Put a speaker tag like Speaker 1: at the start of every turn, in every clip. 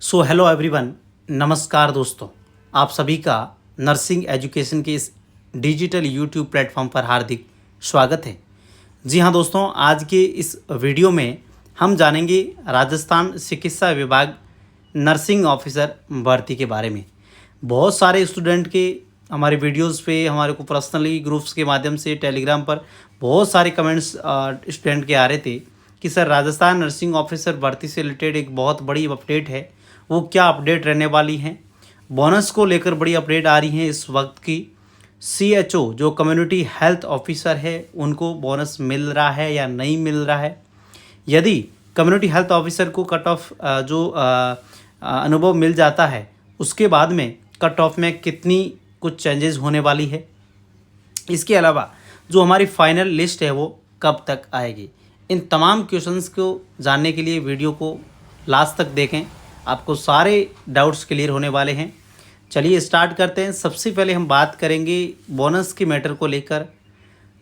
Speaker 1: So hello everyone, नमस्कार दोस्तों। आप सभी का नर्सिंग एजुकेशन के इस डिजिटल यूट्यूब प्लेटफॉर्म पर हार्दिक स्वागत है। जी हाँ दोस्तों, आज के इस वीडियो में हम जानेंगे राजस्थान चिकित्सा विभाग नर्सिंग ऑफिसर भर्ती के बारे में। बहुत सारे स्टूडेंट के हमारे वीडियोस पे हमारे को पर्सनली ग्रुप्स के माध्यम से टेलीग्राम पर बहुत सारे कमेंट्स स्टूडेंट के आ रहे थे कि सर राजस्थान नर्सिंग ऑफिसर भर्ती से रिलेटेड एक बहुत बड़ी अपडेट है, वो क्या अपडेट रहने वाली है। बोनस को लेकर बड़ी अपडेट आ रही है इस वक्त की। CHO जो कम्युनिटी हेल्थ ऑफिसर है उनको बोनस मिल रहा है या नहीं मिल रहा है। यदि कम्युनिटी हेल्थ ऑफिसर को कट ऑफ जो अनुभव मिल जाता है उसके बाद में कट ऑफ में कितनी कुछ चेंजेस होने वाली है। इसके अलावा जो हमारी फाइनल लिस्ट है वो कब तक आएगी। इन तमाम क्वेश्चंस को जानने के लिए वीडियो को लास्ट तक देखें, आपको सारे डाउट्स क्लियर होने वाले हैं। चलिए स्टार्ट करते हैं। सबसे पहले हम बात करेंगे बोनस के मैटर को लेकर।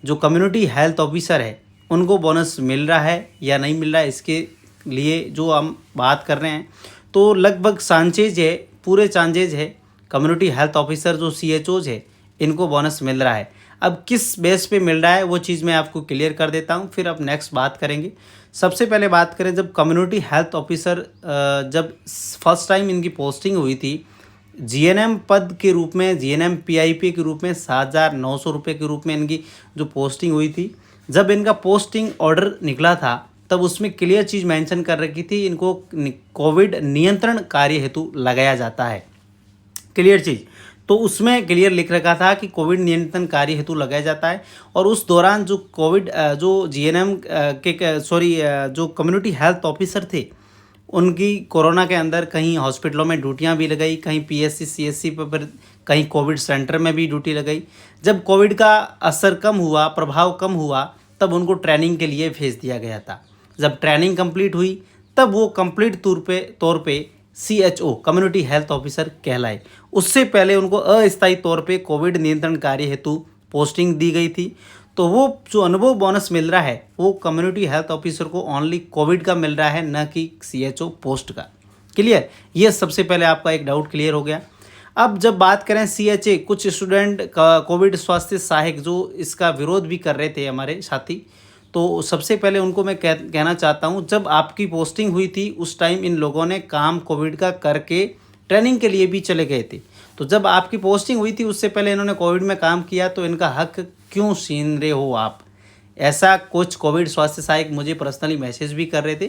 Speaker 1: जो कम्युनिटी हेल्थ ऑफिसर है उनको बोनस मिल रहा है या नहीं मिल रहा है, इसके लिए जो हम बात कर रहे हैं तो लगभग चांसेज है, पूरे चांसेज है कम्युनिटी हेल्थ ऑफिसर जो CHOs है इनको बोनस मिल रहा है। अब किस बेस पे मिल रहा है वो चीज़ मैं आपको क्लियर कर देता हूँ, फिर अब नेक्स्ट बात करेंगे। सबसे पहले बात करें, जब कम्युनिटी हेल्थ ऑफिसर जब फर्स्ट टाइम इनकी पोस्टिंग हुई थी GNM पद के रूप में, GNM PIP के रूप में 7,900 रुपये के रूप में इनकी जो पोस्टिंग हुई थी, जब इनका पोस्टिंग ऑर्डर निकला था तब उसमें क्लियर चीज़ मेंशन कर रखी थी इनको कोविड नियंत्रण कार्य हेतु लगाया जाता है। क्लियर चीज़ तो उसमें क्लियर लिख रखा था कि कोविड नियंत्रण कार्य हेतु लगाया जाता है। और उस दौरान जो कोविड जो GNM जो कम्युनिटी हेल्थ ऑफिसर थे उनकी कोरोना के अंदर कहीं हॉस्पिटलों में ड्यूटियां भी लगाई, कहीं PSC CSC पर, कहीं कोविड सेंटर में भी ड्यूटी लगाई। जब कोविड का असर कम हुआ, प्रभाव कम हुआ, तब उनको ट्रेनिंग के लिए भेज दिया गया था। जब ट्रेनिंग कंप्लीट हुई तब वो कंप्लीट तौर पे CHO कम्युनिटी हेल्थ ऑफिसर कहलाए। उससे पहले उनको अस्थायी तौर पे कोविड नियंत्रण कार्य हेतु पोस्टिंग दी गई थी। तो वो जो अनुभव बोनस मिल रहा है वो कम्युनिटी हेल्थ ऑफिसर को ओनली कोविड का मिल रहा है, न कि CHO पोस्ट का। क्लियर, ये सबसे पहले आपका एक डाउट क्लियर हो गया। अब जब बात करें CHA, कुछ स्टूडेंट का कोविड स्वास्थ्य सहायक जो इसका विरोध भी कर रहे थे हमारे साथी, तो सबसे पहले उनको मैं कहना चाहता हूँ, जब आपकी पोस्टिंग हुई थी उस टाइम इन लोगों ने काम कोविड का करके ट्रेनिंग के लिए भी चले गए थे। तो जब आपकी पोस्टिंग हुई थी उससे पहले इन्होंने कोविड में काम किया, तो इनका हक क्यों छीन रहे हो आप। ऐसा कुछ कोविड स्वास्थ्य सहायक मुझे पर्सनली मैसेज भी कर रहे थे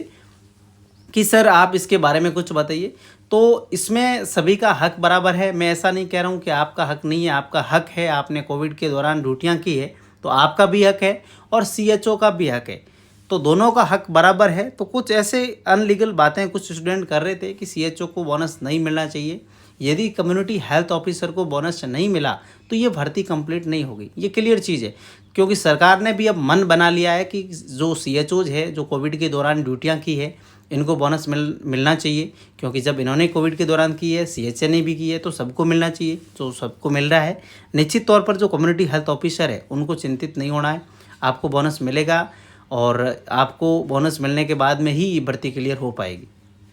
Speaker 1: कि सर आप इसके बारे में कुछ बताइए। तो इसमें सभी का हक बराबर है। मैं ऐसा नहीं कह रहा हूँ कि आपका हक नहीं है, आपका हक है। आपने कोविड के दौरान ड्यूटियाँ की है तो आपका भी हक है और CHO का भी हक है, तो दोनों का हक बराबर है। तो कुछ ऐसे अनलीगल बातें कुछ स्टूडेंट कर रहे थे कि CHO को बोनस नहीं मिलना चाहिए। यदि कम्युनिटी हेल्थ ऑफिसर को बोनस नहीं मिला तो ये भर्ती कंप्लीट नहीं होगी, ये क्लियर चीज़ है। क्योंकि सरकार ने भी अब मन बना लिया है कि जो CHOs है जो कोविड के दौरान ड्यूटियाँ की है इनको बोनस मिलना चाहिए। क्योंकि जब इन्होंने कोविड के दौरान की है, CHA ने भी की है, तो सबको मिलना चाहिए। तो सबको मिल रहा है। निश्चित तौर पर जो कम्युनिटी हेल्थ ऑफिसर है उनको चिंतित नहीं होना है, आपको बोनस मिलेगा और आपको बोनस मिलने के बाद में ही ये भर्ती क्लियर हो पाएगी।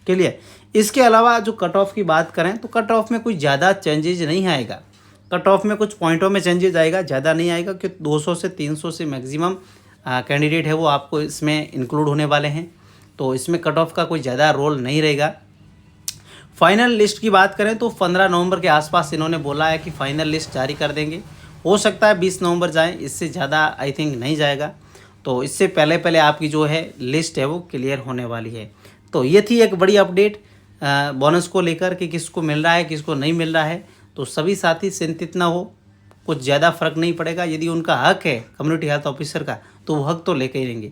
Speaker 1: क्लियर। इसके अलावा जो कट ऑफ की बात करें तो कट ऑफ में कोई ज़्यादा चेंजेज नहीं आएगा। कट ऑफ में कुछ पॉइंटों में चेंजेस आएगा, ज़्यादा नहीं आएगा, कि 200 से 300 से मैक्सिमम कैंडिडेट है वो आपको इसमें इंक्लूड होने वाले हैं। तो इसमें कट ऑफ का कोई ज़्यादा रोल नहीं रहेगा। फाइनल लिस्ट की बात करें तो 15 नवंबर के आसपास इन्होंने बोला है कि फाइनल लिस्ट जारी कर देंगे। हो सकता है 20 नवंबर जाए, इससे ज़्यादा आई थिंक नहीं जाएगा। तो इससे पहले पहले आपकी जो है लिस्ट है वो क्लियर होने वाली है। तो ये थी एक बड़ी अपडेट बोनस को लेकर कि किसको मिल रहा है किसको नहीं मिल रहा है। तो सभी साथी चिंतित ना हो, कुछ ज़्यादा फर्क नहीं पड़ेगा। यदि उनका हक है कम्युनिटी हेल्थ ऑफिसर का तो वो हक तो लेके ही रहेंगे।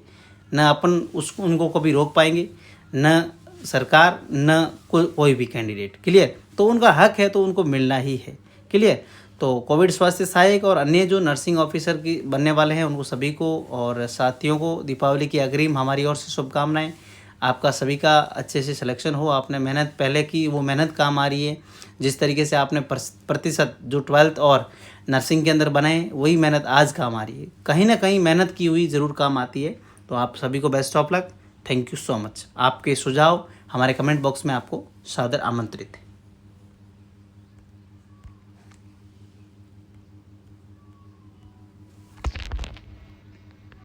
Speaker 1: न अपन उसको उनको कभी रोक पाएंगे, न सरकार, न कोई भी कैंडिडेट। क्लियर। तो उनका हक है तो उनको मिलना ही है। क्लियर। तो कोविड स्वास्थ्य सहायक और अन्य जो नर्सिंग ऑफिसर की बनने वाले हैं उनको सभी को और साथियों को दीपावली की अग्रिम हमारी ओर से शुभकामनाएं। आपका सभी का अच्छे से सिलेक्शन हो। आपने मेहनत पहले की वो मेहनत काम आ रही है। जिस तरीके से आपने प्रतिशत जो 12th और नर्सिंग के अंदर बनाए वही मेहनत आज काम आ रही है। कहीं ना कहीं मेहनत की हुई ज़रूर काम आती है। तो आप सभी को best of luck. Thank you so much. आपके सुझाव हमारे कमेंट बॉक्स में आपको सादर आमंत्रित है।